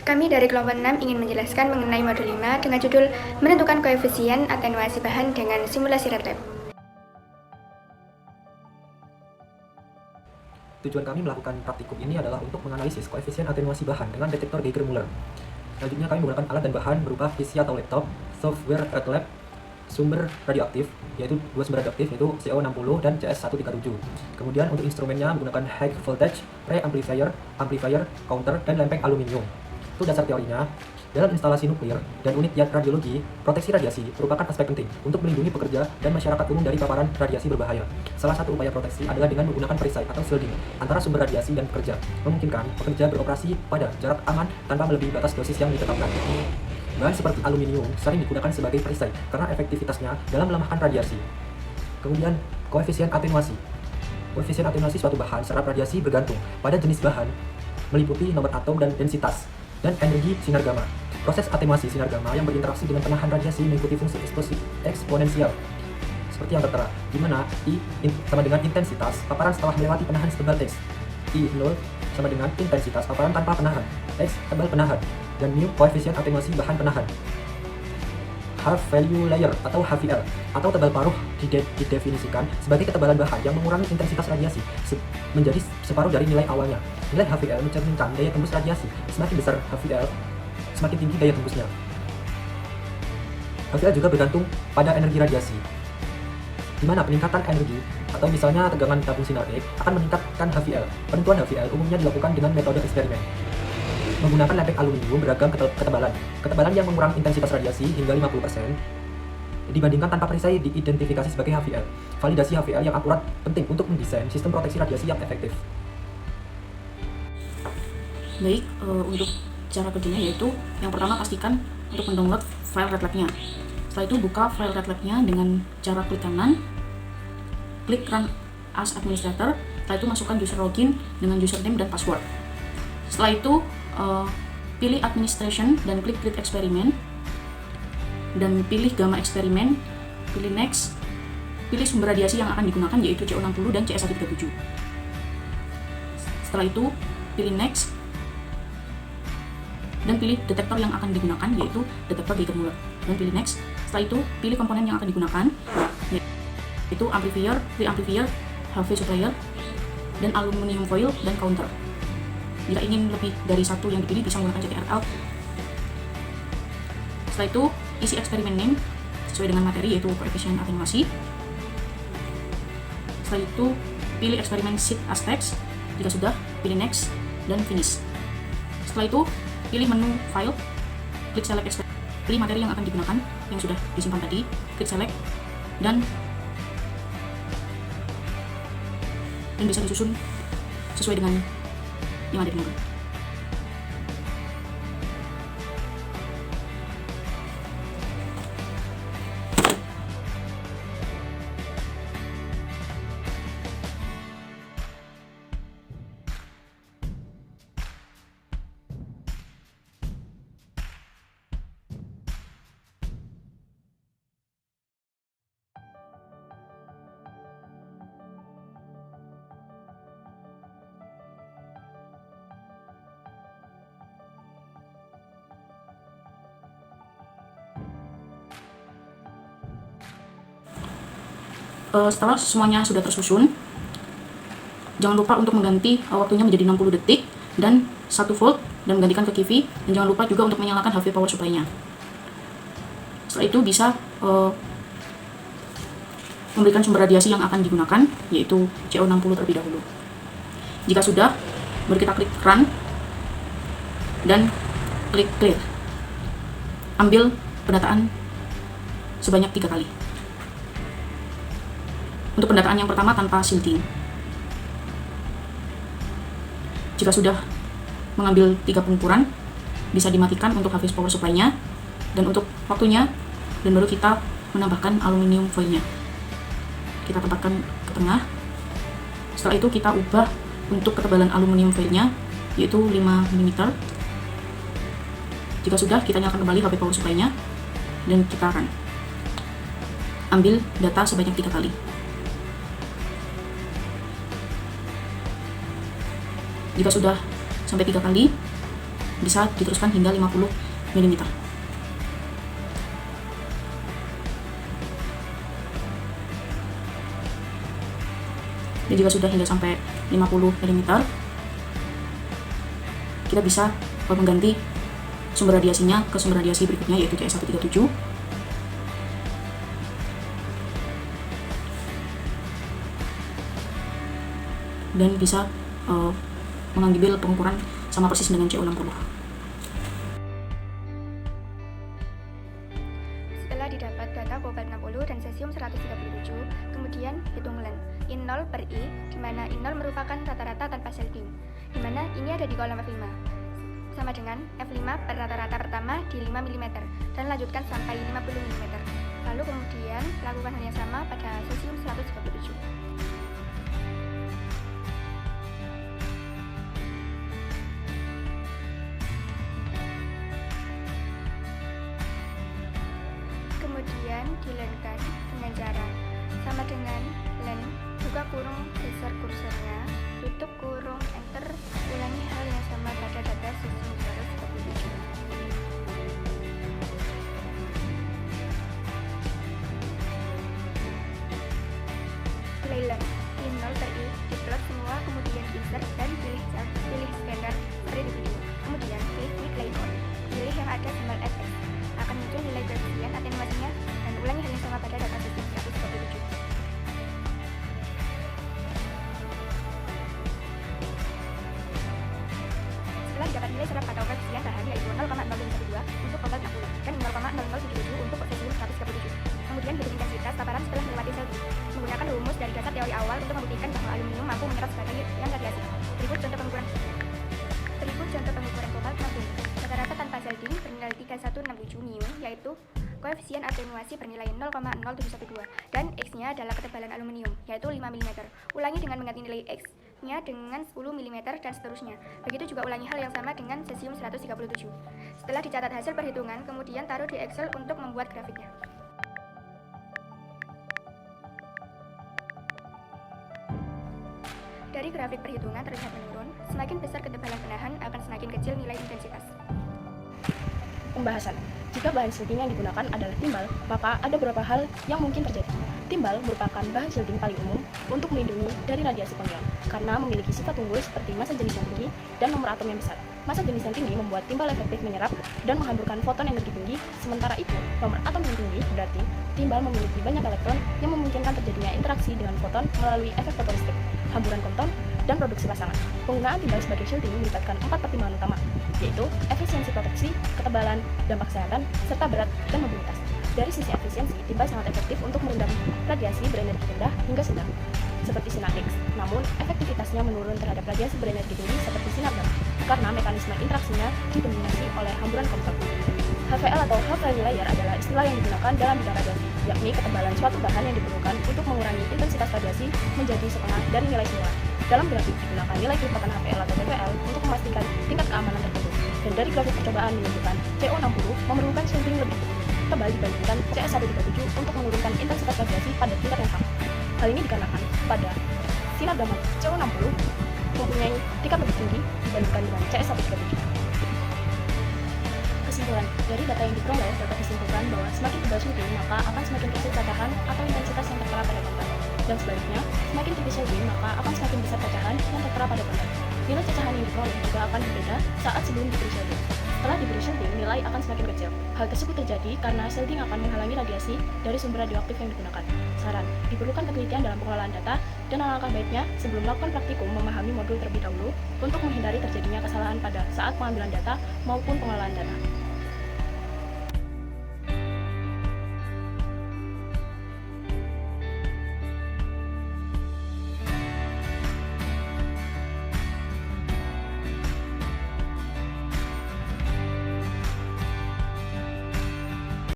Kami dari kelompok 6 ingin menjelaskan mengenai modul 5 dengan judul menentukan koefisien atenuasi bahan dengan simulasi red lab. Tujuan kami melakukan praktikum ini adalah untuk menganalisis koefisien atenuasi bahan dengan detektor Geiger-Müller. Selanjutnya kami menggunakan alat dan bahan berupa PC atau laptop, software red lab, sumber radioaktif, yaitu dua sumber radioaktif yaitu CO60 dan CS137. Kemudian untuk instrumennya menggunakan high voltage, pre-amplifier, amplifier, counter, dan lempeng aluminium. Itu dasar teorinya. Dalam instalasi nuklir dan unit radiologi, proteksi radiasi merupakan aspek penting untuk melindungi pekerja dan masyarakat umum dari paparan radiasi berbahaya. Salah satu upaya proteksi adalah dengan menggunakan perisai atau shielding antara sumber radiasi dan pekerja, memungkinkan pekerja beroperasi pada jarak aman tanpa melebihi batas dosis yang ditetapkan. Bahan seperti aluminium sering digunakan sebagai perisai karena efektivitasnya dalam melemahkan radiasi. Kemudian, koefisien atenuasi. Koefisien atenuasi suatu bahan serap radiasi bergantung pada jenis bahan, meliputi nomor atom dan densitas, dan energi sinar gamma. Proses atenuasi sinar gamma yang berinteraksi dengan penahan radiasi mengikuti fungsi eksponensial seperti yang tertera, di mana I sama dengan intensitas paparan setelah melewati penahan setebal X. I0 sama dengan intensitas paparan tanpa penahan, X tebal penahan, dan mu koefisien atenuasi bahan penahan. Half value layer atau HVL atau tebal paruh didefinisikan sebagai ketebalan bahan yang mengurangi intensitas radiasi menjadi separuh dari nilai awalnya. Nilai HVL mencerminkan daya tembus radiasi. Semakin besar HVL, semakin tinggi daya tembusnya. HVL juga bergantung pada energi radiasi, di mana peningkatan energi atau misalnya tegangan tabung sinar X akan meningkatkan HVL. Penentuan HVL umumnya dilakukan dengan metode eksperimen menggunakan lempeng aluminium beragam ketebalan. Ketebalan yang mengurangi intensitas radiasi hingga 50% dibandingkan tanpa perisai diidentifikasi sebagai HVL. Validasi HVL yang akurat penting untuk mendesain sistem proteksi radiasi yang efektif. Baik, untuk cara kerjanya yaitu yang pertama pastikan untuk mendownload file red lab-nya. Setelah itu buka file red lab-nya dengan cara klik kanan, klik run as administrator. Setelah itu masukkan user login dengan username dan password. Setelah itu pilih administration dan klik create eksperimen, dan pilih gamma eksperimen, pilih next, pilih sumber radiasi yang akan digunakan yaitu CO60 dan CS137. Setelah itu pilih next dan pilih detektor yang akan digunakan yaitu detektor Geiger-Müller, dan pilih next. Setelah itu pilih komponen yang akan digunakan yaitu amplifier, pre-amplifier, HV supplier, dan aluminium foil dan counter. Jika ingin lebih dari satu yang dipilih bisa menggunakan CTRL. Setelah itu isi eksperimen name sesuai dengan materi yaitu koefisien atenuasi. Setelah itu pilih eksperimen sheet as text. Jika sudah, pilih next dan finish. Setelah itu pilih menu file, klik select eksperimen, pilih materi yang akan digunakan yang sudah disimpan tadi, klik select, dan bisa disusun sesuai dengan yang ada di modul. Setelah semuanya sudah tersusun, jangan lupa untuk mengganti waktunya menjadi 60 detik dan 1 volt dan menggantikan ke KV, dan jangan lupa juga untuk menyalakan HV power supply-nya. Setelah itu bisa memberikan sumber radiasi yang akan digunakan yaitu CO60 terlebih dahulu. Jika sudah, baru kita klik run dan klik clear. Ambil pendataan sebanyak 3 kali. Untuk pendataan yang pertama tanpa shielding. Jika sudah mengambil 3 pengukuran, bisa dimatikan untuk HV power supply-nya dan untuk waktunya, dan baru kita menambahkan aluminium foil-nya. Kita tempatkan ke tengah. Setelah itu kita ubah untuk ketebalan aluminium foil-nya yaitu 5 mm. Jika sudah, kita nyalakan kembali HV power supply-nya dan kita run. Ambil data sebanyak 3 kali. Jika sudah sampai 3 kali, bisa diteruskan hingga 50 mm. Dan jika sudah hingga sampai 50 mm, kita bisa mengganti sumber radiasinya ke sumber radiasi berikutnya, yaitu CS137. Dan bisa mengambil pengukuran sama persis dengan CO60. Setelah didapat data kobalt 60 dan cesium 137, kemudian hitung len I0 per I, di mana I0 merupakan rata-rata tanpa shielding, di mana ini ada di kolom F5, sama dengan F5 per rata-rata pertama di 5 mm, dan lanjutkan sampai 50 mm. Lalu kemudian lakukan hal yang sama pada cesium 137. Kemudian dilenkan dengan cara sama dengan len, buka kurung, geser kursornya, tutup kurung, enter, ulangi hal yang sama pada data cesium 137. Play len I0 per I, diplot semua, kemudian insert dan pilih standar seperti di video. Kemudian klik play on, pilih yang ada simbol FX. Akan muncul nilai koefisien atenuasinya dan ulangi hal yang sama pada data cesium 137. Setelah didapat nilai serap atau koefisien bahan yaitu 0,0012 untuk kobalt 60 dan 0,0077 untuk cesium 137. Kemudian hitung intensitas paparan setelah melewati shielding. Menggunakan rumus dari dasar teori awal untuk membuktikan bahwa aluminium mampu menyerap sebagai ion radiasi. Berikut contoh pengukuran kobalt 60. Rata-rata tanpa shielding bernilai 3167 μ, yaitu koefisien atenuasi bernilai 0,0712 dan X-nya adalah ketebalan aluminium, yaitu 5 mm. Ulangi dengan mengganti nilai X-nya dengan 10 mm dan seterusnya. Begitu juga ulangi hal yang sama dengan cesium 137. Setelah dicatat hasil perhitungan, kemudian taruh di Excel untuk membuat grafiknya. Dari grafik perhitungan terlihat menurun, semakin besar ketebalan penahan akan semakin kecil nilai intensitas. Pembahasan. Jika bahan shielding yang digunakan adalah timbal, maka ada beberapa hal yang mungkin terjadi. Timbal merupakan bahan shielding paling umum untuk melindungi dari radiasi konyol, karena memiliki sifat unggul seperti massa jenis yang tinggi dan nomor atom yang besar. Massa jenis yang tinggi membuat timbal efektif menyerap dan menghamburkan foton energi tinggi, sementara itu nomor atom yang tinggi berarti timbal memiliki banyak elektron yang memungkinkan terjadinya interaksi dengan foton melalui efek fotolistik, hamburan konton, dan produksi pasangan. Penggunaan timbal sebagai shielding melibatkan 4 pertimbangan utama, yaitu efisiensi proteksi, ketebalan, dampak kesehatan, serta berat dan mobilitas. Dari sisi efisiensi, timbal sangat efektif untuk meredam radiasi berenergi rendah hingga sedang, seperti sinar X. Namun, efektivitasnya menurun terhadap radiasi berenergi tinggi seperti sinar gamma, karena mekanisme interaksinya didominasi oleh hamburan kompon. HVL atau half value layer adalah istilah yang digunakan dalam bidang radiasi, yakni ketebalan suatu bahan yang diperlukan untuk mengurangi intensitas radiasi menjadi setengah dari nilai semula. Dalam grafik digunakan nilai kelipatan HVL atau TVL untuk memastikan tingkat keamanan tertentu. Dan dari grafik percobaan menunjukkan CO60 memerlukan shielding lebih tebal dibandingkan CS137 untuk menurunkan intensitas radiasi pada tingkat yang sama. Hal ini dikarenakan pada sinar gamma CO60 mempunyai tingkat lebih tinggi dibandingkan dengan CS137. Kesimpulan, dari data yang diperoleh dapat disimpulkan bahwa semakin tebal shielding maka akan semakin kecil cacahan atau intensitas yang tertera pada kontak. Dan sebaliknya, semakin tipis shielding maka akan semakin besar cacahan yang tertera pada kontak. Nilai cacahan yang diperoleh juga akan berbeda saat sebelum diberi shielding. Setelah diberi shielding, nilai akan semakin kecil. Hal tersebut terjadi karena shielding akan menghalangi radiasi dari sumber radioaktif yang digunakan. Saran, diperlukan ketelitian dalam pengelolaan data, dan alangkah baiknya sebelum melakukan praktikum memahami modul terlebih dahulu untuk menghindari terjadinya kesalahan pada saat pengambilan data maupun pengelolaan data.